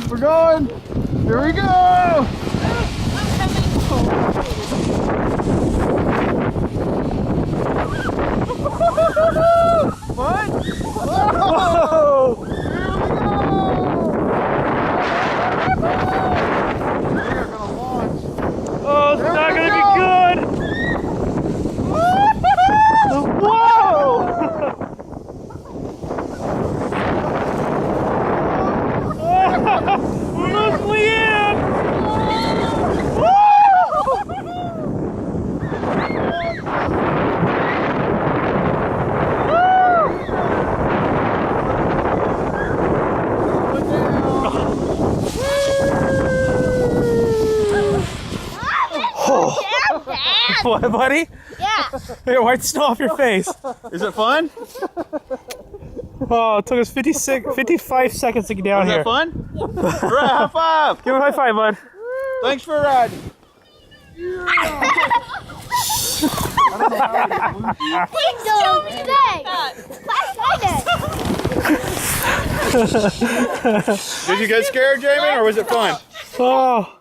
We're going. Here we go. What? Whoa! Here we go! They're gonna launch. Oh, it's not gonna be good! Whoa! Look, Leanne! What, buddy? Yeah. Here, wipe the snow off your face. Is it fun? Oh, it took us 55 seconds to get down here. Is that fun? Yeah. Hooray, high five! Give him a high five, bud. Thanks for riding. Please don't be Did you get scared, Jamie, or was it fun? Oh.